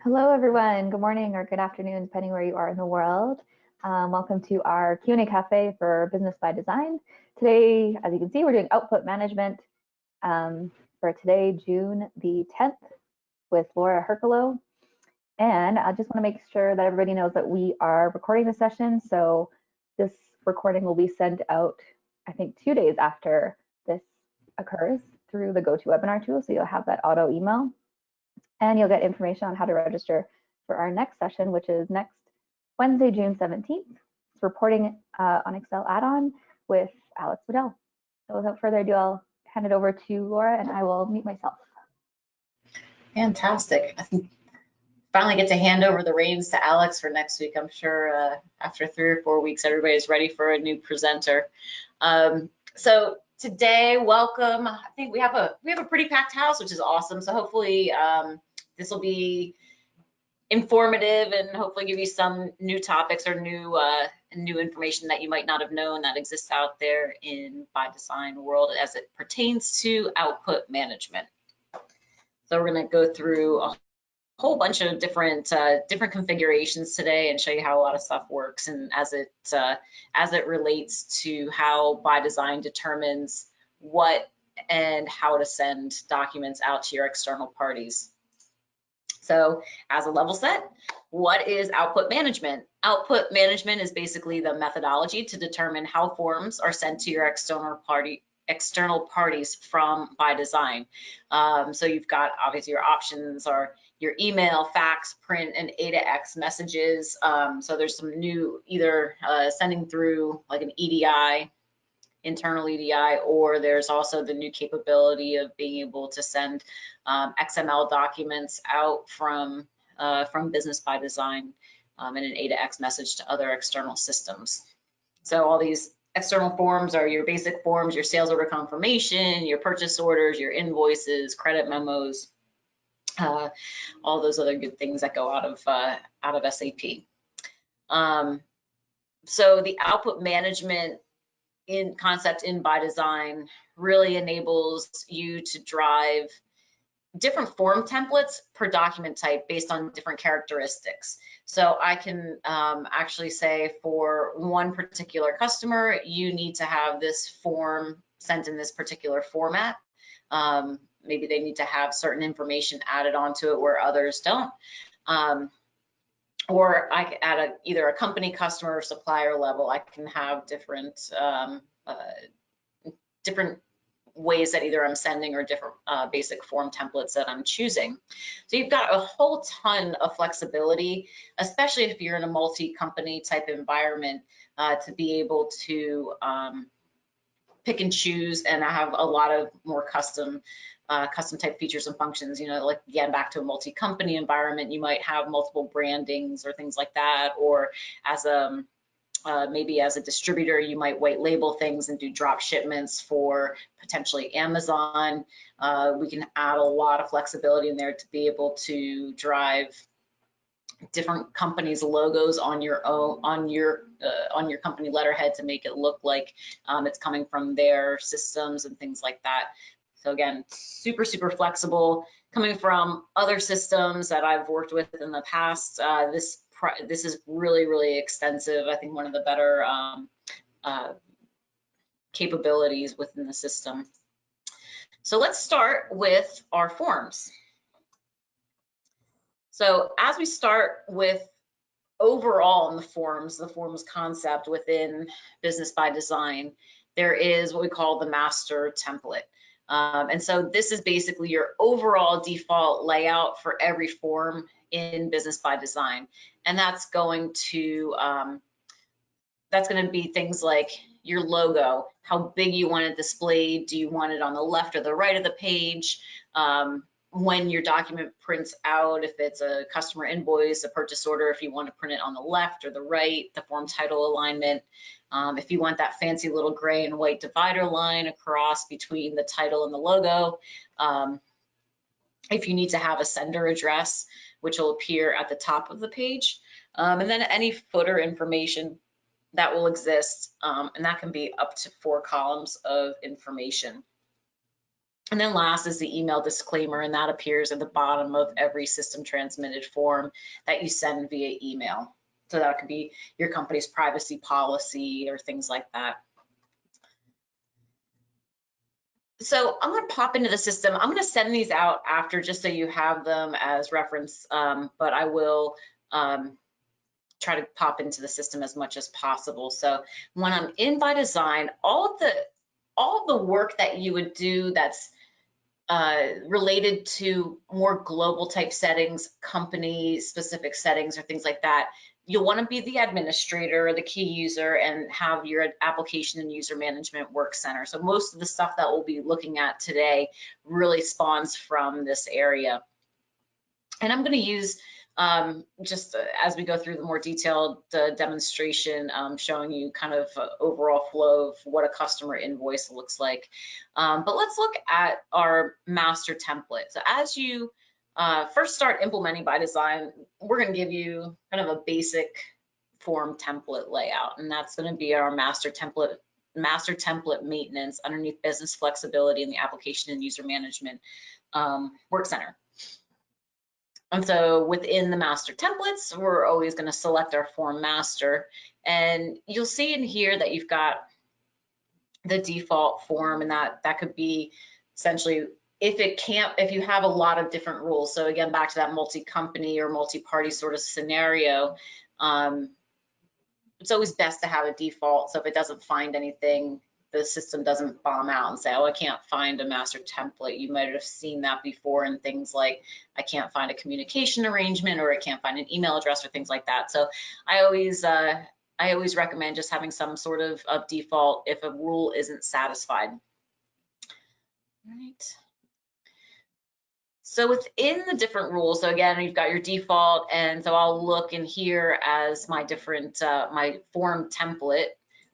Hello, everyone. Good morning or good afternoon, depending where you are in the world. Welcome to our Q&A Cafe for Business by Design. Today, as you can see, we're doing output management for today, June the 10th, with Laura Herculo. And I just want to make sure that everybody knows that we are recording the session. So this recording will be sent out, I think, 2 days after this occurs through the GoToWebinar tool. So you'll have that auto email. And you'll get information on how to register for our next session, which is next Wednesday, June 17th. It's reporting on Excel add-on with Alex Waddell. So without further ado, I'll hand it over to Laura and I will mute myself. Fantastic. I think finally get to hand over the reins to Alex for next week. I'm sure after 3 or 4 weeks, everybody's ready for a new presenter. So today, welcome. I think we have a pretty packed house, which is awesome. So hopefully this will be informative and hopefully give you some new topics or new information that you might not have known that exists out there in ByDesign world as it pertains to output management. So we're going to go through a whole bunch of different configurations today and show you how a lot of stuff works, and as it relates to how ByDesign determines what and how to send documents out to your external parties. So as a level set, what is output management? Output management is basically the methodology to determine how forms are sent to your external parties from ByDesign. So you've got obviously your options are your email, fax, print, and A to X messages. So there's some new either sending through like an EDI, internal EDI, or there's also the new capability of being able to send XML documents out from Business ByDesign in an A to X message to other external systems. So all these external forms are your basic forms, your sales order confirmation, your purchase orders, your invoices, credit memos, all those other good things that go out of SAP. So the output management concept in ByDesign really enables you to drive different form templates per document type based on different characteristics. So I can actually say for one particular customer, you need to have this form sent in this particular format. Maybe they need to have certain information added onto it where others don't. Or I at either a company, customer, or supplier level, I can have different ways that either I'm sending or different basic form templates that I'm choosing. So you've got a whole ton of flexibility, especially if you're in a multi-company type environment, to be able to pick and choose and have a lot of more custom type features and functions. You know, like again, back to a multi-company environment, you might have multiple brandings or things like that, or as a maybe as a distributor, you might white label things and do drop shipments for potentially Amazon. We can add a lot of flexibility in there to be able to drive different companies' logos on your company letterhead to make it look like it's coming from their systems and things like that. So again, super flexible. Coming from other systems that I've worked with in the past, this is really extensive. I think one of the better capabilities within the system. So let's start with our forms. So as we start with overall in the forms concept within Business ByDesign, there is what we call the master template. And so this is basically your overall default layout for every form in Business ByDesign. And that's going to be things like your logo, how big you want it displayed, do you want it on the left or the right of the page, when your document prints out, if it's a customer invoice, a purchase order, if you want to print it on the left or the right, the form title alignment, if you want that fancy little gray and white divider line across between the title and the logo, if you need to have a sender address, which will appear at the top of the page, and then any footer information that will exist, and that can be up to 4 columns of information. And then last is the email disclaimer, and that appears at the bottom of every system transmitted form that you send via email. So that could be your company's privacy policy or things like that. So I'm going to pop into the system. I'm going to send these out after just so you have them as reference, but I will try to pop into the system as much as possible. So when I'm in ByDesign, all of the work that you would do that's related to more global type settings, company specific settings or things like that, you'll want to be the administrator or the key user and have your application and user management work center. So most of the stuff that we'll be looking at today really spawns from this area. And I'm going to use just as we go through the more detailed demonstration, showing you kind of overall flow of what a customer invoice looks like. But let's look at our master template. So as you first start implementing ByDesign, we're going to give you kind of a basic form template layout, and that's going to be our master template maintenance underneath business flexibility in the application and user management work center. And so within the master templates, we're always going to select our form master. And you'll see in here that you've got the default form, and that could be essentially if you have a lot of different rules. So again, back to that multi-company or multi-party sort of scenario, it's always best to have a default. So if it doesn't find anything, the system doesn't bomb out and say, oh, I can't find a master template. You might have seen that before in things like, I can't find a communication arrangement, or I can't find an email address, or things like that. So I always recommend just having some sort of default if a rule isn't satisfied. All right. So within the different rules, so again, you've got your default, and so I'll look in here as my different, my form template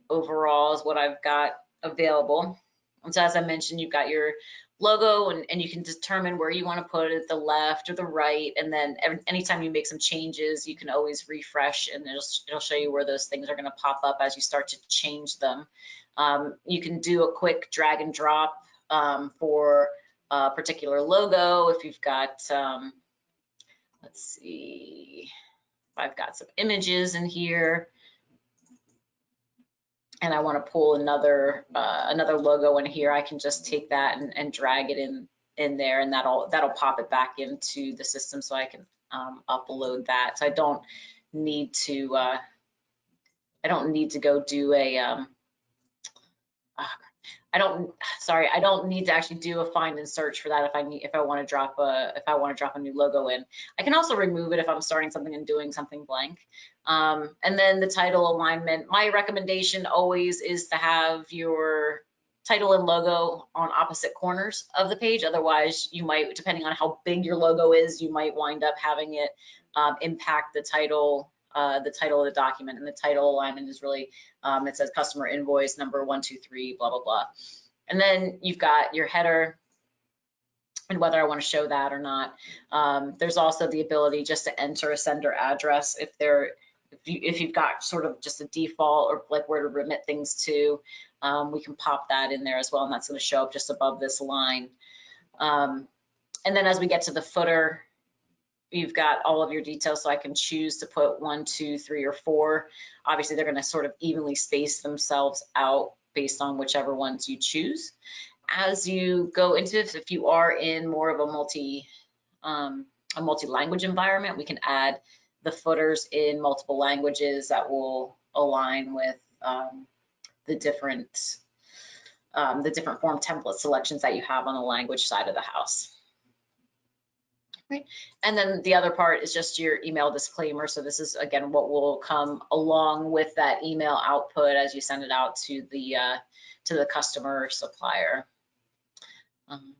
overall is what I've got available. And so as I mentioned, you've got your logo, and you can determine where you want to put it, the left or the right, and then anytime you make some changes, you can always refresh, and it'll show you where those things are going to pop up as you start to change them. You can do a quick drag and drop for a particular logo. If you've got, let's see, if I've got some images in here, and I want to pull another logo in here, I can just take that and drag it in there, and that'll pop it back into the system, so I can upload that. So I don't need to go do a I don't need to actually do a find and search for that if I want to drop a new logo in. I can also remove it if I'm starting something and doing something blank. And then the title alignment. My recommendation always is to have your title and logo on opposite corners of the page. Otherwise, you might, depending on how big your logo is, you might wind up having it impact the title of the document. And the title alignment is really, it says customer invoice number 123, blah, blah, blah. And then you've got your header and whether I want to show that or not. There's also the ability just to enter a sender address if you've got sort of just a default or like where to remit things to. We can pop that in there as well, and that's going to show up just above this line. And then as we get to the footer, you've got all of your details, so I can choose to put 1, 2, 3, or 4. Obviously, they're going to sort of evenly space themselves out based on whichever ones you choose. As you go into it, if you are in more of a multi-language environment, we can add the footers in multiple languages that will align with the different form template selections that you have on the language side of the house. Right. And then the other part is just your email disclaimer. So this is, again, what will come along with that email output as you send it out to the customer or supplier. And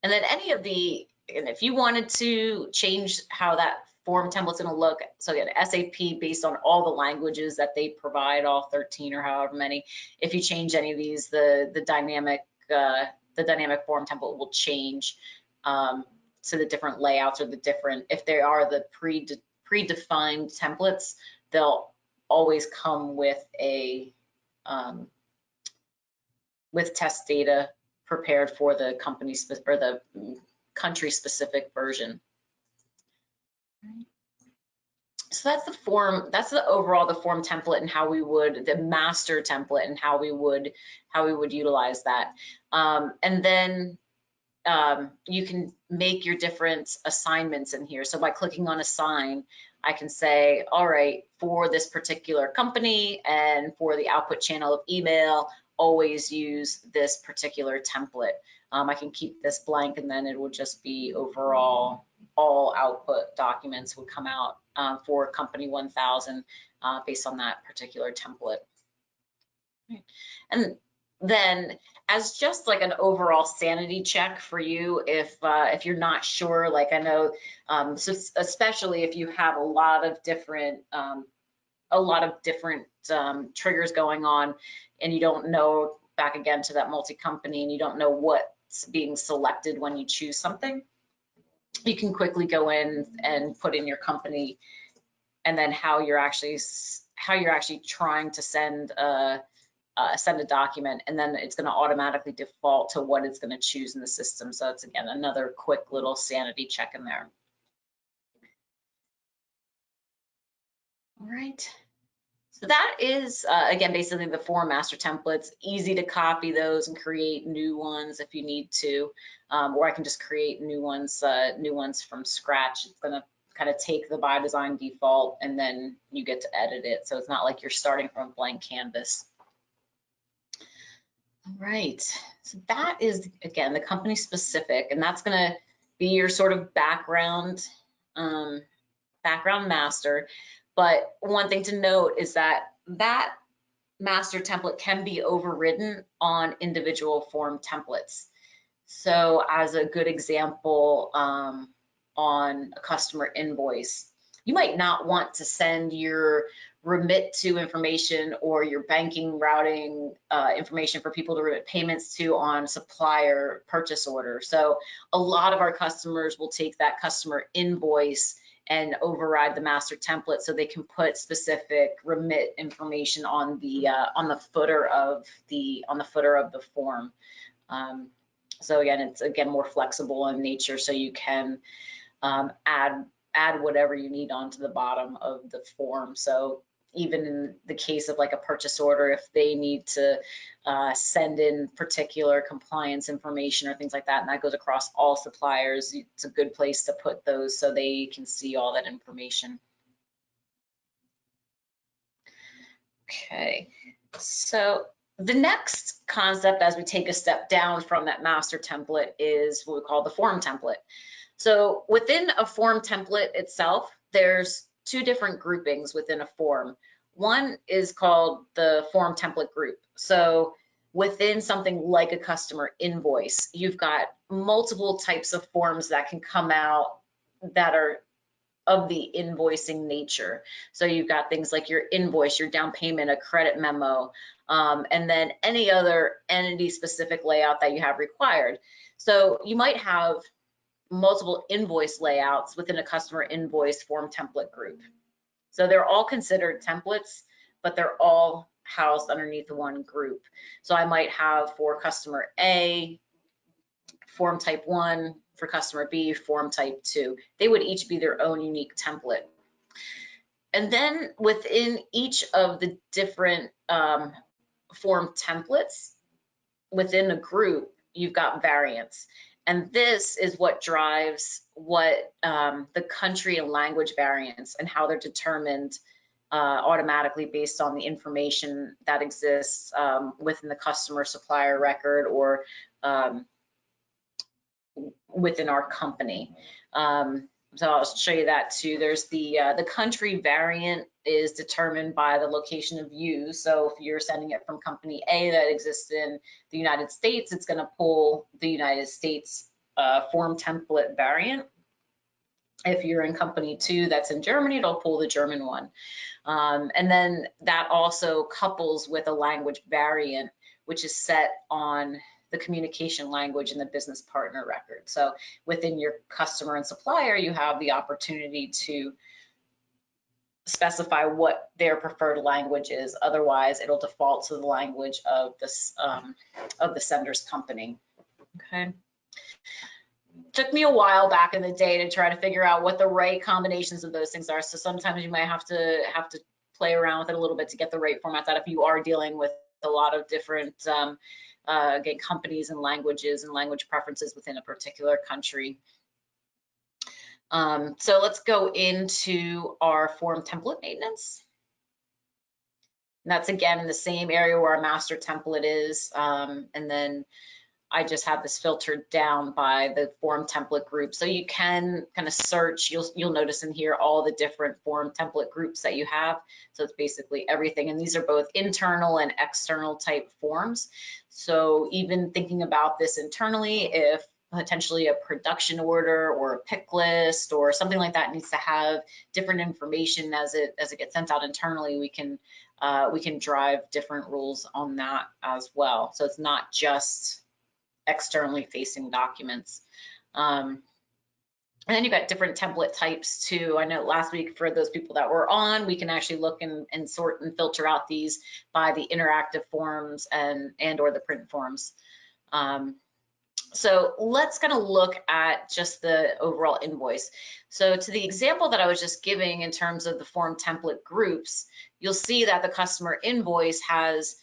then and if you wanted to change how that form template's going to look, so again, SAP, based on all the languages that they provide, all 13 or however many, if you change any of these, the dynamic form template will change to the different layouts, or if they are the predefined templates, they'll always come with with test data prepared for the company or the country specific version. So that's the form, that's the overall the form template and how we would, the master template and how we would utilize that. And then you can make your different assignments in here. So by clicking on assign, I can say, all right, for this particular company and for the output channel of email, always use this particular template. I can keep this blank and then it will just be overall, all output documents would come out for company 1000 based on that particular template. And then as just like an overall sanity check for you, if you're not sure, like I know, so especially if you have a lot of different triggers going on and you don't know, back again to that multi-company, and you don't know what's being selected when you choose something, you can quickly go in and put in your company and then how you're actually trying to send a document, and then it's going to automatically default to what it's going to choose in the system. So it's, again, another quick little sanity check in there. All right. So that is, again, basically the form master templates. Easy to copy those and create new ones if you need to, or I can just create new ones from scratch. It's going to kind of take the ByDesign default and then you get to edit it. So it's not like you're starting from a blank canvas. All right, so that is, again, the company specific, and that's going to be your sort of background master. But one thing to note is that that master template can be overridden on individual form templates. So as a good example, on a customer invoice, you might not want to send your remit to information or your banking routing information for people to remit payments to on supplier purchase order. So a lot of our customers will take that customer invoice and override the master template so they can put specific remit information on the footer of the form. So again, it's more flexible in nature, so you can add whatever you need onto the bottom of the form. So even in the case of like a purchase order, if they need to send in particular compliance information or things like that, and that goes across all suppliers, it's a good place to put those so they can see all that information. Okay, so the next concept as we take a step down from that master template is what we call the form template. So within a form template itself, there's two different groupings within a form. One is called the form template group. So within something like a customer invoice, you've got multiple types of forms that can come out that are of the invoicing nature. So you've got things like your invoice, your down payment, a credit memo, and then any other entity specific layout that you have required. So you might have multiple invoice layouts within a customer invoice form template group. So they're all considered templates, but they're all housed underneath one group. So I might have for customer A, form type 1, for customer B, form type 2. They would each be their own unique template. And then within each of the different form templates within a group, you've got variants. And this is what drives what the country and language variants and how they're determined automatically based on the information that exists within the customer supplier record or within our company. So I'll show you that too. There's the country variant is determined by the location of use. So if you're sending it from company A that exists in the United States, it's going to pull the United States form template variant. If you're in company 2 that's in Germany, it'll pull the German one. And then that also couples with a language variant, which is set on the communication language in the business partner record. So within your customer and supplier, you have the opportunity to specify what their preferred language is. Otherwise, it'll default to the language of this of the sender's company. Okay. Took me a while back in the day to try to figure out what the right combinations of those things are. So sometimes you might have to play around with it a little bit to get the right format that if you are dealing with a lot of different again, companies and languages and language preferences within a particular country. So let's go into our form template maintenance. And that's again in the same area where our master template is. And then I just have this filtered down by the form template group. So you can kind of search, you'll notice in here all the different form template groups that you have. So it's basically everything. And these are both internal and external type forms. So even thinking about this internally, if potentially a production order or a pick list or something like that needs to have different information as it gets sent out internally, we can drive different rules on that as well. So it's not just externally facing documents. And then you've got different template types too. I know last week for those people that were on, we can actually look and sort and filter out these by the interactive forms and or the print forms. So let's kind of look at just the overall invoice. So to the example that I was just giving in terms of the form template groups, you'll see that the customer invoice has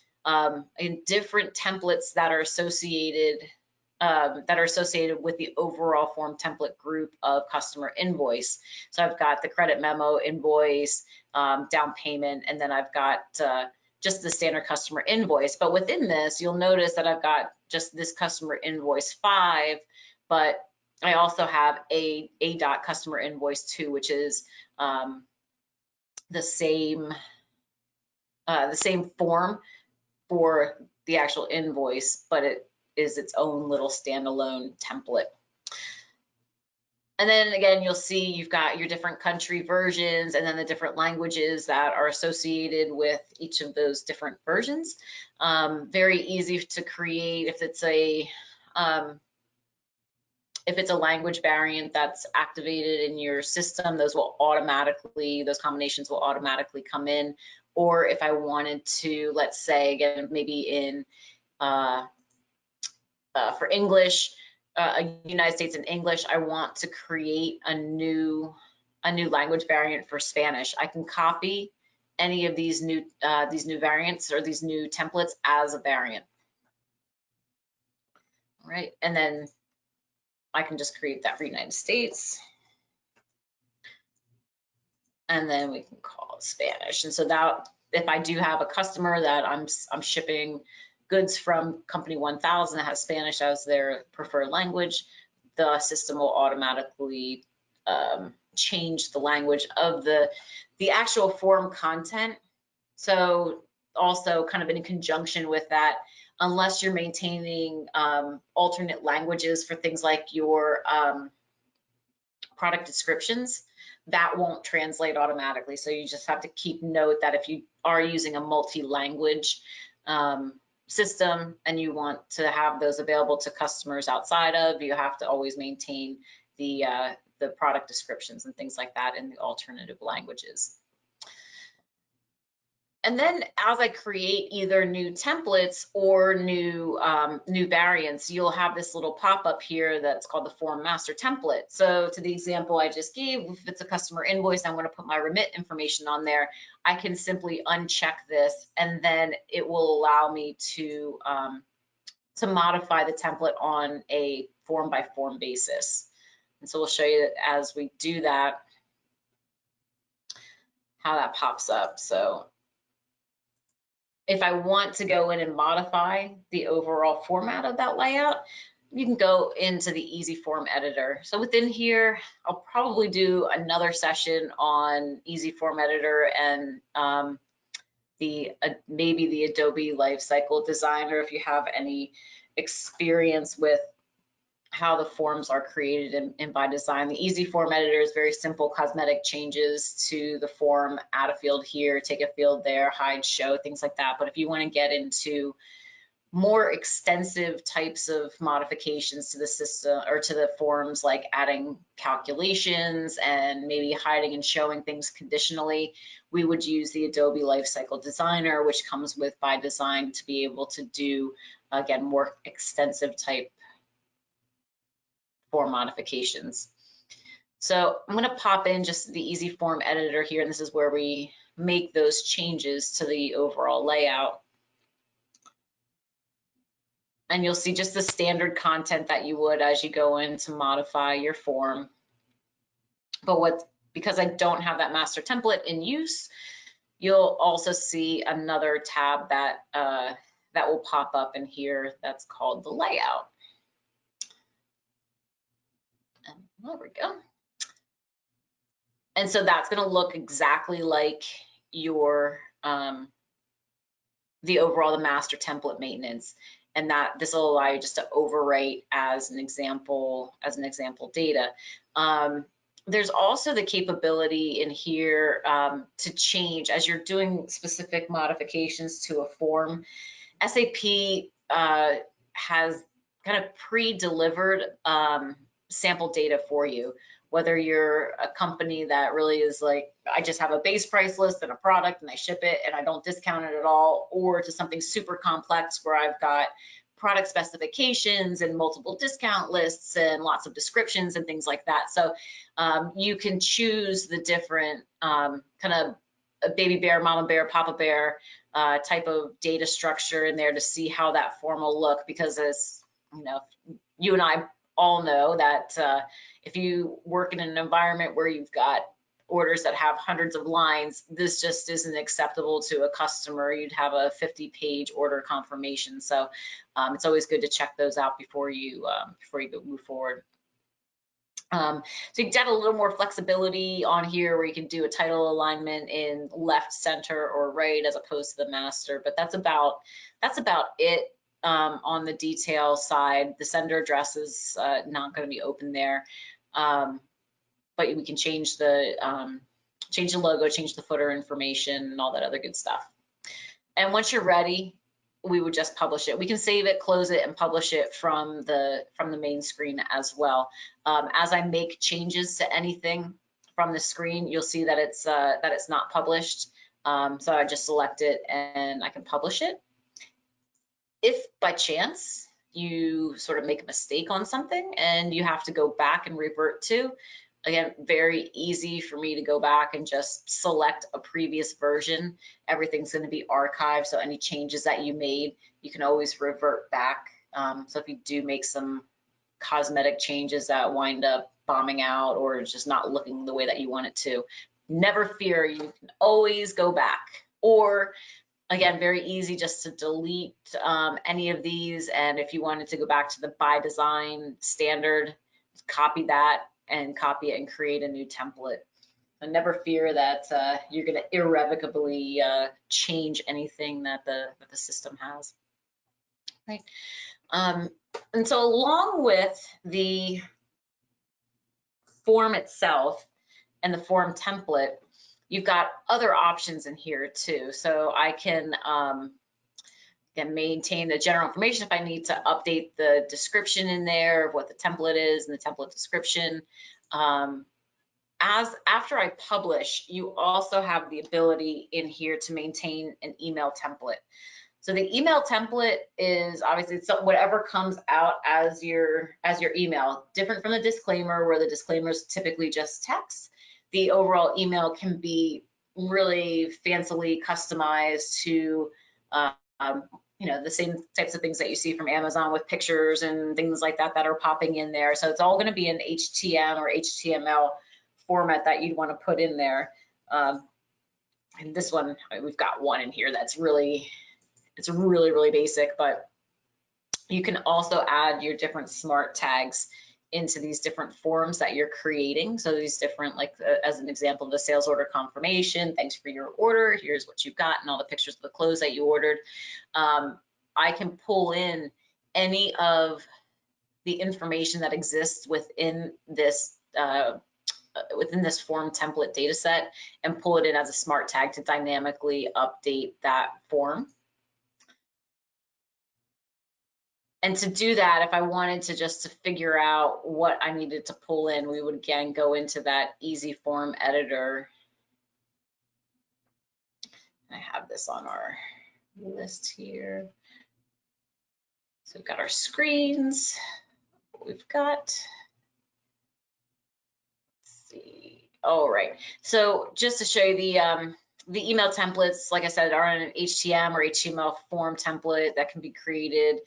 in different templates that are associated with the overall form template group of customer invoice. So I've got the credit memo invoice, down payment, and then I've got just the standard customer invoice. But within this, you'll notice that I've got just this customer invoice 5, but I also have a customer invoice 2, which is the same form for the actual invoice, but it is its own little standalone template. And then again, you'll see you've got your different country versions and then the different languages that are associated with each of those different versions. Very easy to create if it's a language variant that's activated in your system, those combinations will automatically come in. Or if I wanted to, let's say again, maybe in for English, United States and English, I want to create a new language variant for Spanish. I can copy any of these new variants or these new templates as a variant. All right, and then I can just create that for United States. And then we can call it Spanish. And so that if I do have a customer that I'm shipping goods from company 1000 that has Spanish as their preferred language, the system will automatically change the language of the actual form content. So also kind of in conjunction with that, unless you're maintaining alternate languages for things like your product descriptions, that won't translate automatically. So you just have to keep note that if you are using a multi-language system and you want to have those available to customers outside of, you have to always maintain the product descriptions and things like that in the alternative languages. And then as I create either new templates or new variants, you'll have this little pop-up here that's called the form master template. So to the example I just gave, if it's a customer invoice, I'm going to put my remit information on there. I can simply uncheck this, and then it will allow me to modify the template on a form by form basis. And so we'll show you as we do that, how that pops up. So if I want to go in and modify the overall format of that layout, you can go into the Easy Form Editor. So within here, I'll probably do another session on Easy Form Editor and maybe the Adobe Lifecycle Designer if you have any experience with how the forms are created in ByDesign. The Easy Form Editor is very simple cosmetic changes to the form, add a field here, take a field there, hide, show, things like that. But if you want to get into more extensive types of modifications to the system or to the forms, like adding calculations and maybe hiding and showing things conditionally, we would use the Adobe Lifecycle Designer, which comes with ByDesign, to be able to do, again, more extensive type form modifications. So I'm going to pop in just the easy form editor here, and this is where we make those changes to the overall layout. And you'll see just the standard content that you would as you go in to modify your form. But because I don't have that master template in use, you'll also see another tab that that will pop up in here that's called the layout. And there we go. And so that's going to look exactly like your the master template maintenance, and that this will allow you just to overwrite as an example data. There's also the capability in here to change as you're doing specific modifications to a form. SAP has kind of pre-delivered sample data for you, whether you're a company that really is like, I just have a base price list and a product and I ship it and I don't discount it at all, or to something super complex where I've got product specifications and multiple discount lists and lots of descriptions and things like that. So you can choose the different kind of baby bear, mama bear, papa bear type of data structure in there to see how that form will look, because as you know, you and I all know that if you work in an environment where you've got orders that have hundreds of lines, this just isn't acceptable to a customer. You'd have a 50-page order confirmation. So it's always good to check those out before you move forward. So you can have a little more flexibility on here where you can do a title alignment in left, center, or right as opposed to the master, but that's about it. On the detail side, the sender address is not going to be open there, but we can change the logo, change the footer information, and all that other good stuff. And once you're ready, we would just publish it. We can save it, close it, and publish it from the main screen as well. As I make changes to anything from the screen, you'll see that it's not published. So I just select it and I can publish it. If by chance you sort of make a mistake on something and you have to go back and revert to, again, very easy for me to go back and just select a previous version. Everything's going to be archived, so any changes that you made, you can always revert back. So if you do make some cosmetic changes that wind up bombing out or just not looking the way that you want it to, never fear, you can always go back. Or again, very easy just to delete any of these, and if you wanted to go back to the ByDesign standard, copy that and copy it and create a new template. And never fear that you're going to irrevocably change anything that the system has. Right. And so along with the form itself and the form template, you've got other options in here too. So I can maintain the general information if I need to update the description in there of what the template is and the template description. After I publish, you also have the ability in here to maintain an email template. So the email template is obviously whatever comes out as your email, different from the disclaimer, where the disclaimer is typically just text. The overall email can be really fancily customized to you know, the same types of things that you see from Amazon with pictures and things like that that are popping in there. So it's all going to be in HTML or HTML format that you'd want to put in there. And this one, we've got one in here that's really basic, but you can also add your different smart tags into these different forms that you're creating. So these different, like as an example, the sales order confirmation, thanks for your order, here's what you've got, and all the pictures of the clothes that you ordered. I can pull in any of the information that exists within this form template data set and pull it in as a smart tag to dynamically update that form. And to do that, if I wanted to figure out what I needed to pull in, we would again go into that easy form editor. I have this on our list here. So we've got our screens, what we've got. All right. So just to show you the email templates, like I said, are in an HTML or HTML form template that can be created.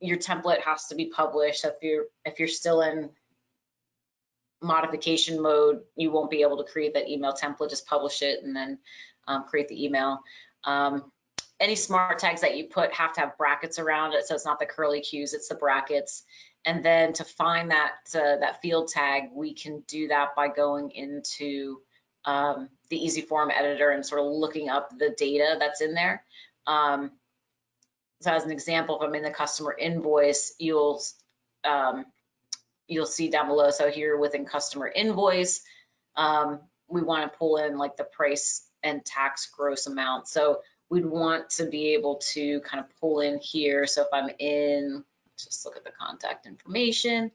Your template has to be published. If you're still in modification mode, you won't be able to create that email template. Just publish it and then create the email. Any smart tags that you put have to have brackets around it, so it's not the curly cues, it's the brackets. And then to find that field tag, we can do that by going into the Easy Form editor and sort of looking up the data that's in there. So as an example, if I'm in the customer invoice, you'll see down below. So here within customer invoice, we want to pull in like the price and tax gross amount. So we'd want to be able to kind of pull in here. So if I'm in, just look at the contact information,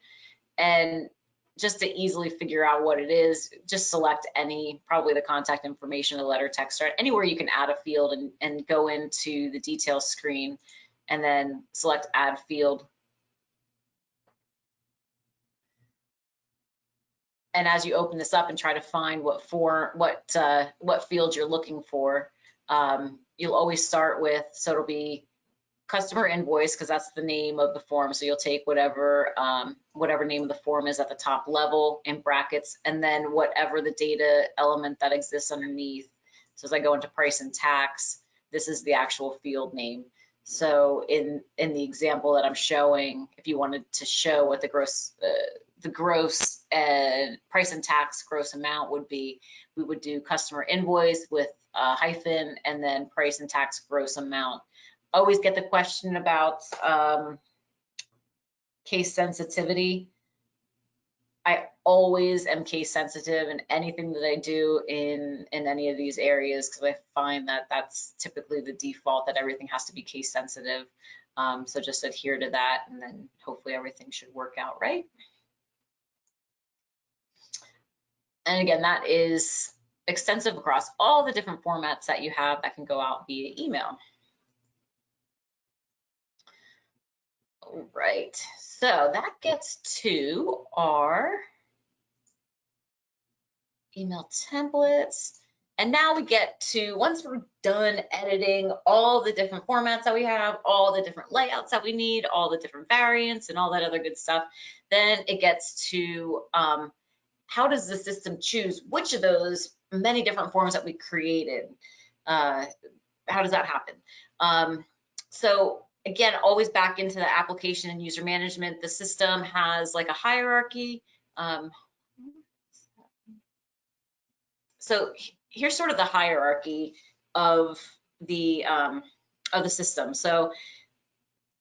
and just to easily figure out what it is, just select any, probably the contact information, the letter, text, or anywhere you can add a field, and go into the details screen and then select add field. And as you open this up and try to find what field you're looking for, you'll always start with, so it'll be customer invoice, because that's the name of the form. So you'll take whatever name of the form is at the top level in brackets, and then whatever the data element that exists underneath. So as I go into price and tax, this is the actual field name. So in the example that I'm showing, if you wanted to show what the gross price and tax gross amount would be, we would do customer invoice with a hyphen and then price and tax gross amount. Always get the question about case sensitivity. I always am case sensitive in anything that I do in any of these areas, because I find that that's typically the default, that everything has to be case sensitive. So just adhere to that, and then hopefully everything should work out right. And again, that is extensive across all the different formats that you have that can go out via email. All right, so that gets to our email templates. And now we get to, once we're done editing all the different formats that we have, all the different layouts that we need, all the different variants and all that other good stuff, then it gets to how does the system choose which of those many different forms that we created? How does that happen? So again, always back into the application and user management, the system has like a hierarchy. So here's sort of the hierarchy of the system. So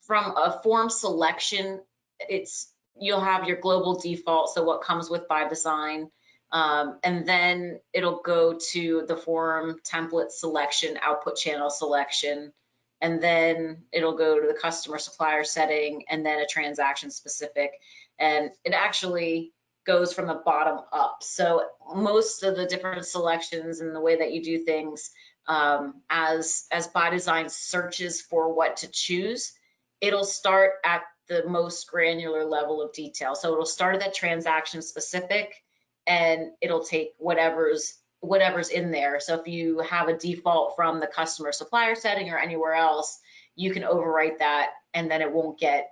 from a form selection, you'll have your global default, so what comes with ByDesign, and then it'll go to the form template selection, output channel selection, and then it'll go to the customer supplier setting, and then a transaction specific, and it actually goes from the bottom up. So most of the different selections and the way that you do things, as ByDesign searches for what to choose, it'll start at the most granular level of detail. So it'll start at that transaction specific, and it'll take whatever's in there. So if you have a default from the customer supplier setting or anywhere else, you can overwrite that, and then it won't get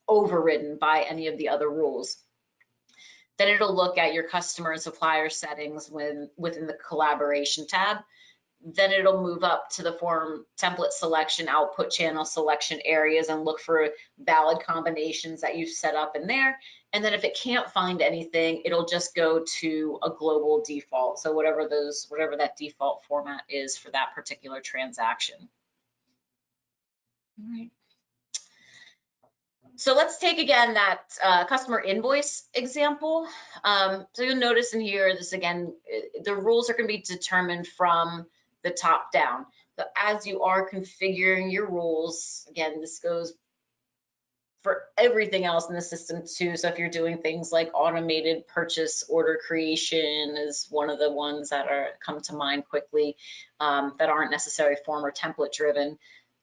overridden by any of the other rules. Then it'll look at your customer and supplier settings within the collaboration tab. Then it'll move up to the form template selection, output channel selection areas, and look for valid combinations that you've set up in there. And then if it can't find anything, it'll just go to a global default. So whatever that default format is for that particular transaction. All right. So let's take again that customer invoice example. So you'll notice in here, this again, the rules are going to be determined from the top down. So as you are configuring your rules, again, this goes for everything else in the system too. So if you're doing things like automated purchase order creation is one of the ones that come to mind quickly, that aren't necessarily form or template driven.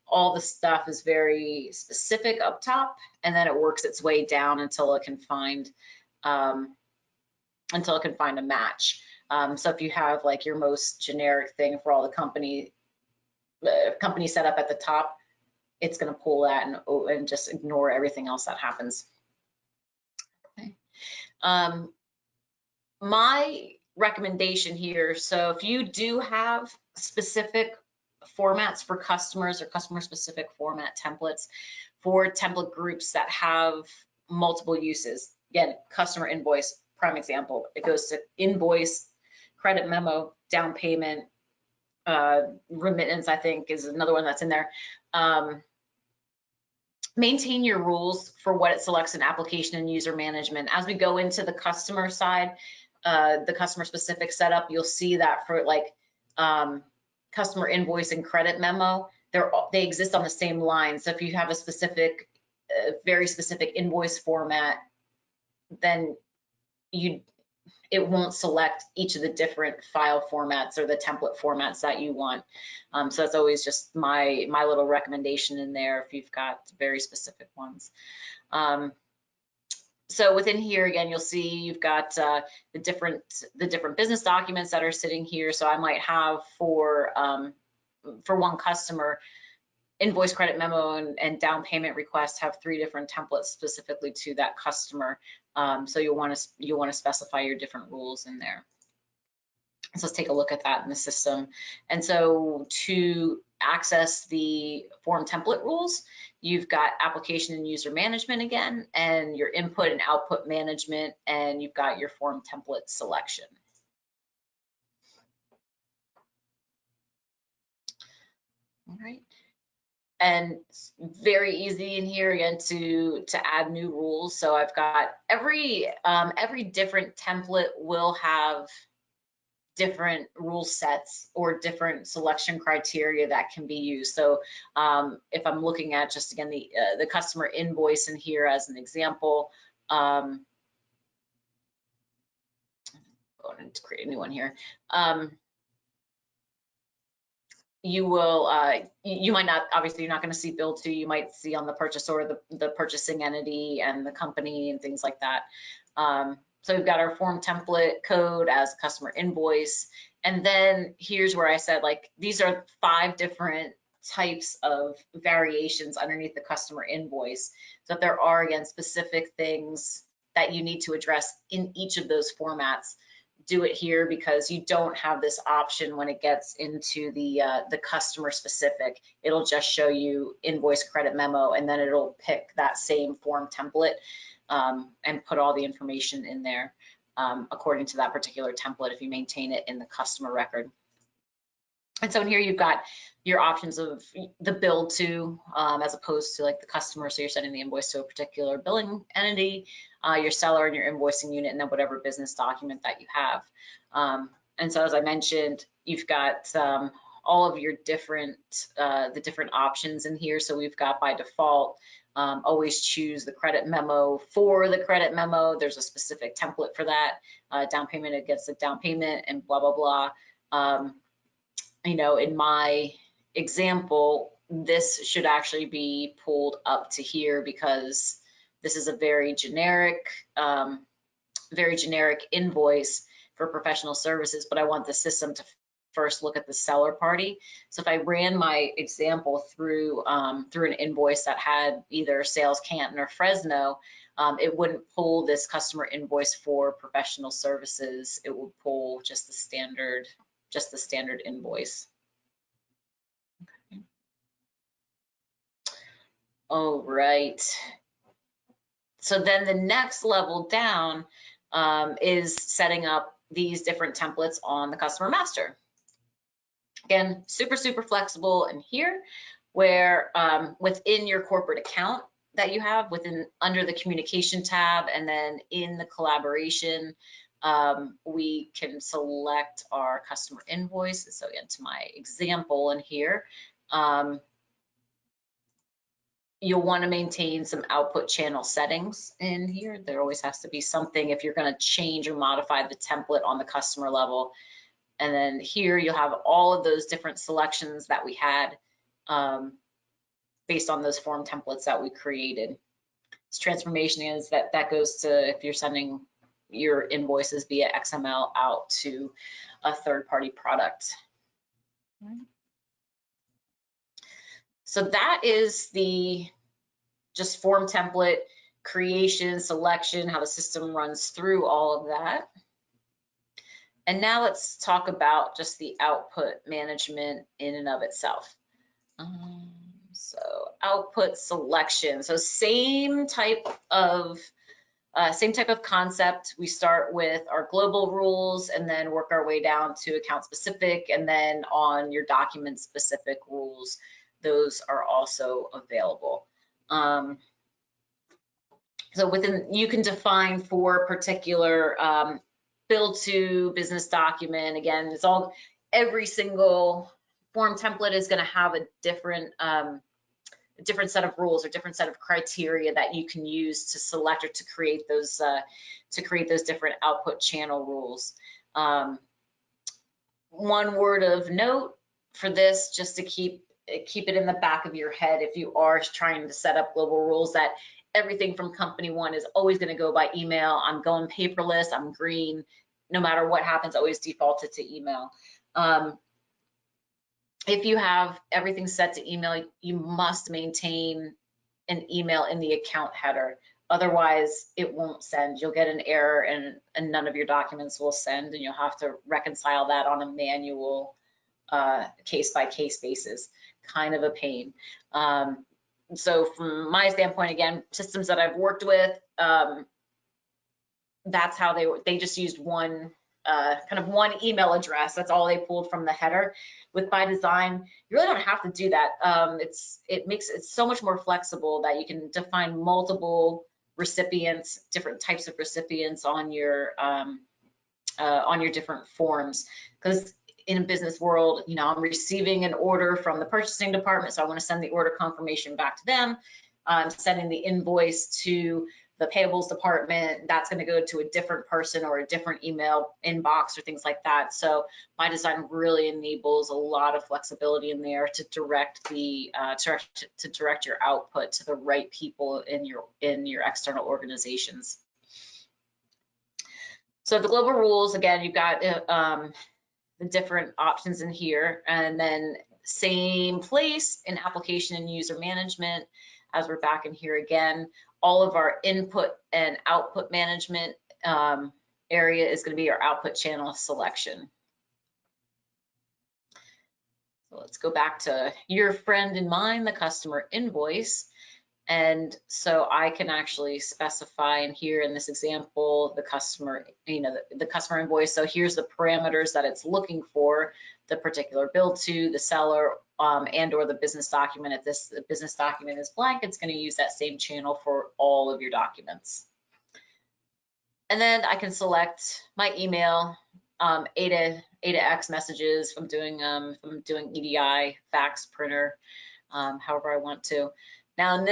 All the stuff is very specific up top, and then it works its way down until it can find until it can find a match. So if you have like your most generic thing for all the company set up at the top, it's going to pull that and just ignore everything else that happens. Okay. My recommendation here, so if you do have specific formats for customers or customer specific format templates for template groups that have multiple uses, again, customer invoice, prime example, it goes to invoice, credit memo, down payment, remittance, I think is another one that's in there. Maintain your rules for what it selects in application and user management. As we go into the customer side, the customer specific setup, you'll see that for like customer invoice and credit memo, they exist on the same line. So if you have a specific, very specific invoice format, then it won't select each of the different file formats or the template formats that you want. So that's always just my little recommendation in there if you've got very specific ones. So within here, again, you'll see you've got the different business documents that are sitting here. So I might have for one customer, invoice, credit memo, and down payment request have 3 different templates specifically to that customer. So you'll want to specify your different rules in there. So let's take a look at that in the system. And so to access the form template rules, you've got application and user management again, and your input and output management, and you've got your form template selection. All right. And it's very easy in here again to add new rules. So I've got every different template will have different rule sets or different selection criteria that can be used. So if I'm looking at just again the customer invoice in here as an example, going to create a new one here. You will, you might not, obviously you're not going to see bill to, you might see on the purchase order the purchasing entity and the company and things like that. So we've got our form template code as customer invoice. And then here's where I said, like, these are 5 different types of variations underneath the customer invoice. So if there are, again, specific things that you need to address in each of those formats, do it here, because you don't have this option when it gets into the customer specific. It'll just show you invoice, credit memo, and then it'll pick that same form template and put all the information in there according to that particular template if you maintain it in the customer record. And so in here you've got your options of the bill to as opposed to like the customer. So you're sending the invoice to a particular billing entity, your seller and your invoicing unit, and then whatever business document that you have. And so as I mentioned, you've got all of your different the different options in here. So we've got by default, always choose the credit memo. For the credit memo, there's a specific template for that. Down payment, it gets a down payment and blah, blah, blah. You know, in my example, this should actually be pulled up to here because this is a very generic invoice for professional services, but I want the system to first look at the seller party. So if I ran my example through an invoice that had either sales Canton or Fresno, it wouldn't pull this customer invoice for professional services. It would pull just the standard invoice. Okay. All right. So then the next level down is setting up these different templates on the customer master. Again, super, super flexible in here, where within your corporate account that you have under the communication tab, and then in the collaboration, we can select our customer invoice. So again, to my example in here, you'll want to maintain some output channel settings in here. There always has to be something if you're going to change or modify the template on the customer level. And then here you'll have all of those different selections that we had based on those form templates that we created. This transformation is that goes to if you're sending your invoices via XML out to a third-party product. So that is the just form template creation, selection, how the system runs through all of that. And now let's talk about just the output management in and of itself. So output selection. So same type of concept. We start with our global rules and then work our way down to account specific, and then on your document specific rules, those are also available. So you can define for particular build to business document. Again, it's all, every single form template is going to have a different set of rules or different set of criteria that you can use to select or to create those different output channel rules. One word of note for this, just to keep it in the back of your head if you are trying to set up global rules, that everything from company one is always going to go by email. I'm going paperless, I'm green, no matter what happens, always default it to email. If you have everything set to email, you must maintain an email in the account header. Otherwise, it won't send. You'll get an error and none of your documents will send, and you'll have to reconcile that on a manual case-by-case basis. Kind of a pain. So from my standpoint, again, systems that I've worked with, that's how they just used one one email address. That's all they pulled from the header. With ByDesign, you really don't have to do that. It makes it so much more flexible that you can define multiple recipients, different types of recipients on your different forms. Because in a business world, I'm receiving an order from the purchasing department, so I want to send the order confirmation back to them. I'm sending the invoice to the payables department. That's going to go to a different person or a different email inbox or things like that. So ByDesign really enables a lot of flexibility in there to direct direct your output to the right people in your external organizations. So the global rules, again, you've got the different options in here, and then same place in application and user management. As we're back in here again, all of our input and output management area is going to be our output channel selection. So let's go back to your friend and mine, the customer invoice. And so I can actually specify in here in this example, the customer, the customer invoice. So here's the parameters that it's looking for, the particular bill to, the seller, and or the business document. If the business document is blank, it's going to use that same channel for all of your documents. And then I can select my email, A to X messages if I'm doing EDI, fax, printer, however I want to. Now in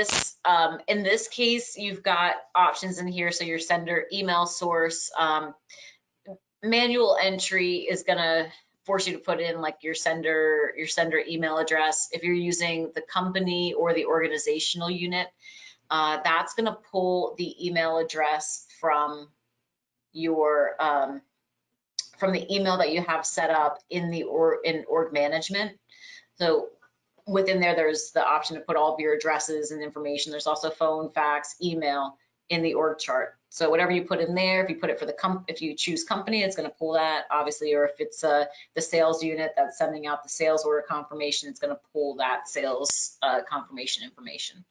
this case, you've got options in here. So your sender email source, manual entry is gonna force you to put in like your sender email address. If you're using the company or the organizational unit, that's gonna pull the email address from your from the email that you have set up in org management. So within there's the option to put all of your addresses and information. There's also phone, fax, email in the org chart. So whatever you put in there, if you put it for if you choose company, it's going to pull that, obviously, or if it's the sales unit that's sending out the sales order confirmation, it's going to pull that sales confirmation information.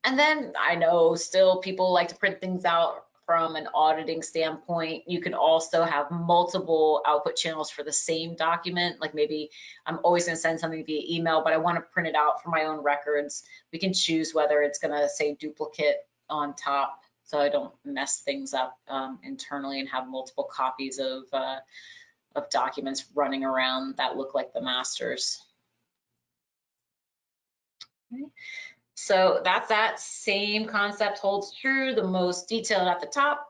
And then I know still people like to print things out from an auditing standpoint. You can also have multiple output channels for the same document. Like maybe I'm always going to send something via email, but I want to print it out for my own records. We can choose whether it's going to say duplicate on top, so I don't mess things up internally and have multiple copies of documents running around that look like the masters. Okay. So that same concept holds true. The most detailed at the top,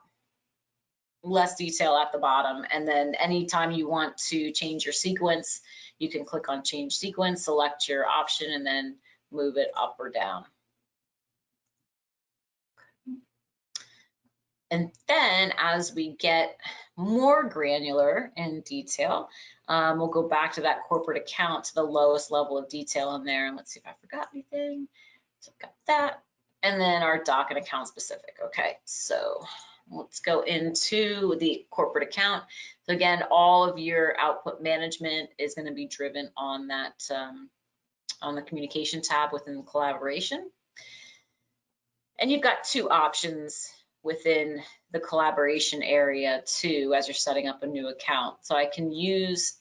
less detail at the bottom. And then anytime you want to change your sequence, you can click on change sequence, select your option, and then move it up or down. And then as we get more granular in detail, we'll go back to that corporate account to the lowest level of detail in there. And let's see if I forgot anything. So I've got that. And then our doc and account specific. Okay, so let's go into the corporate account. So again, all of your output management is going to be driven on that, on the communication tab within the collaboration. And you've got two options within the collaboration area too, as you're setting up a new account. So I can use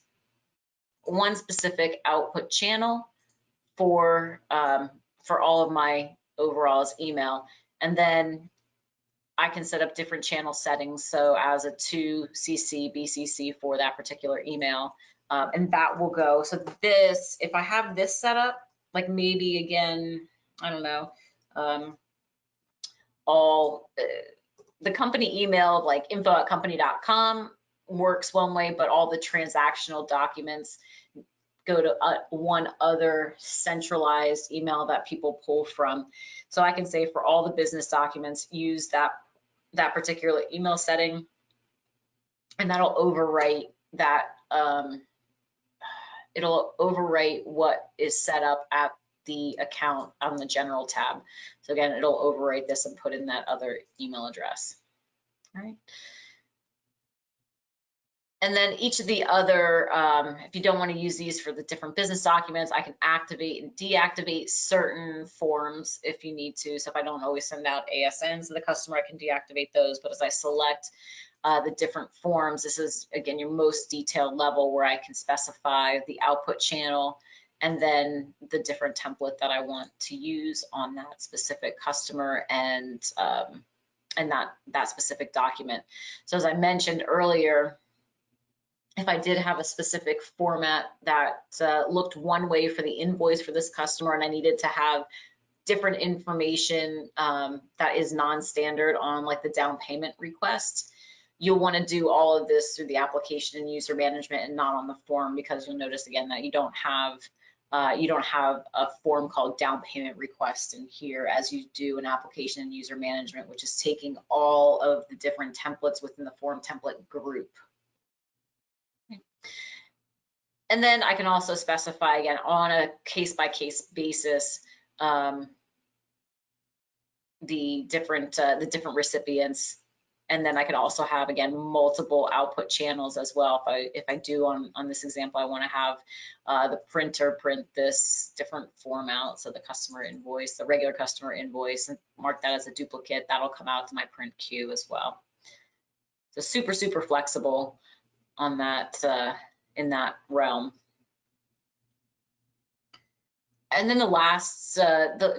one specific output channel for all of my overalls email, and then I can set up different channel settings. So as a 2CC, BCC for that particular email, and that will go. So this, if I have this set up, like maybe again, I don't know, the company email, like info@company.com works one way, but all the transactional documents go to one other centralized email that people pull from. So I can say for all the business documents, use that particular email setting, and that'll overwrite that. It'll overwrite what is set up at the account on the general tab. So again, it'll overwrite this and put in that other email address. All right. And then each of the other, if you don't want to use these for the different business documents, I can activate and deactivate certain forms if you need to. So if I don't always send out ASNs to the customer, I can deactivate those. But as I select the different forms, this is, again, your most detailed level where I can specify the output channel and then the different template that I want to use on that specific customer and that specific document. So as I mentioned earlier, if I did have a specific format that looked one way for the invoice for this customer and I needed to have different information that is non-standard on like the down payment request, you'll want to do all of this through the application and user management and not on the form, because you'll notice again that you don't have a form called down payment request in here as you do an application and user management, which is taking all of the different templates within the form template group. And then I can also specify, again, on a case-by-case basis, the different recipients. And then I could also have, again, multiple output channels as well. If I do on this example, I want to have the printer print this different form out. So the customer invoice, the regular customer invoice, and mark that as a duplicate. That'll come out to my print queue as well. So super, super flexible on that, in that realm. And then the last,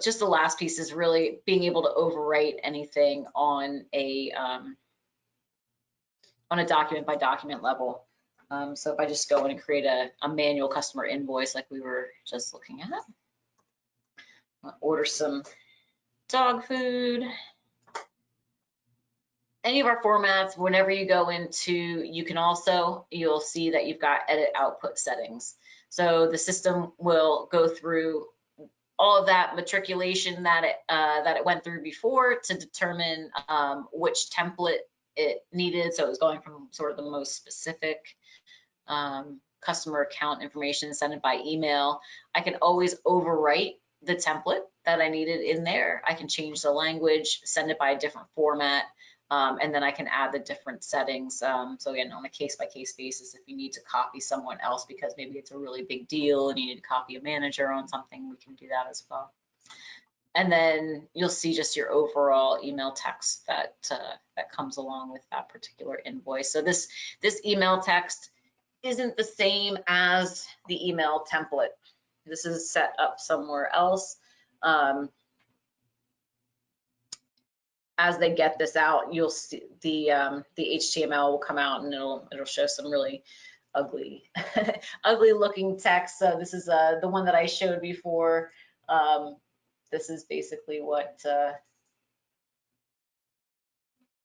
just the last piece is really being able to overwrite anything on a document by document level. So if I just go in and create a manual customer invoice like we were just looking at, I'll order some dog food. Any of our formats, whenever you go into, you'll see that you've got edit output settings. So the system will go through all of that matriculation that it went through before to determine which template it needed. So it was going from sort of the most specific customer account information, sent it by email. I can always overwrite the template that I needed in there. I can change the language, send it by a different format. And then I can add the different settings. So again, on a case-by-case basis, if you need to copy someone else because maybe it's a really big deal and you need to copy a manager on something, we can do that as well. And then you'll see just your overall email text that comes along with that particular invoice. So this email text isn't the same as the email template. This is set up somewhere else. As they get this out, you'll see the HTML will come out and it'll show some really ugly ugly looking text. So this is the one that I showed before. This is basically what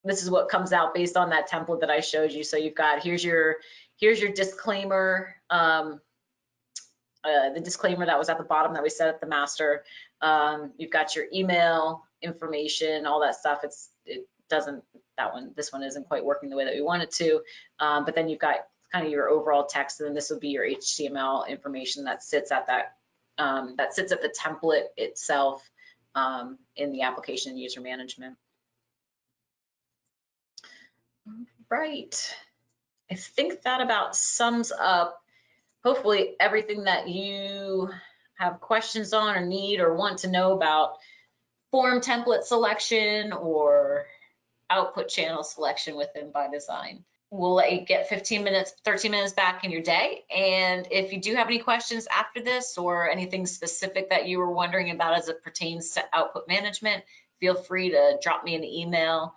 this is what comes out based on that template that I showed you. So you've got here's your disclaimer, the disclaimer that was at the bottom that we set at the master. You've got your email information, all that stuff. this one isn't quite working the way that we want it to. But then you've got kind of your overall text, and then this will be your HTML information that sits at the template itself in the application and user management. Right. I think that about sums up hopefully everything that you have questions on or need or want to know about form template selection or output channel selection within ByDesign. We'll let you get 15 minutes, 13 minutes back in your day. And if you do have any questions after this or anything specific that you were wondering about as it pertains to output management, feel free to drop me an email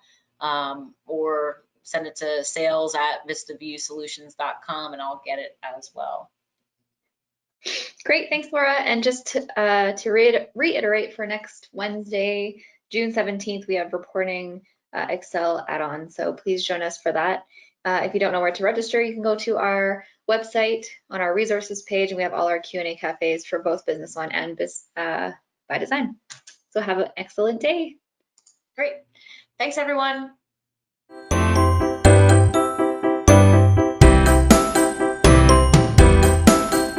or send it to sales@vistaviewsolutions.com and I'll get it as well. Great, thanks, Laura. And just to reiterate, for next Wednesday, June 17th, we have reporting Excel add-on. So please join us for that. If you don't know where to register, you can go to our website on our resources page, and we have all our Q&A cafes for both Business One and ByDesign. So have an excellent day. Great. Thanks, everyone.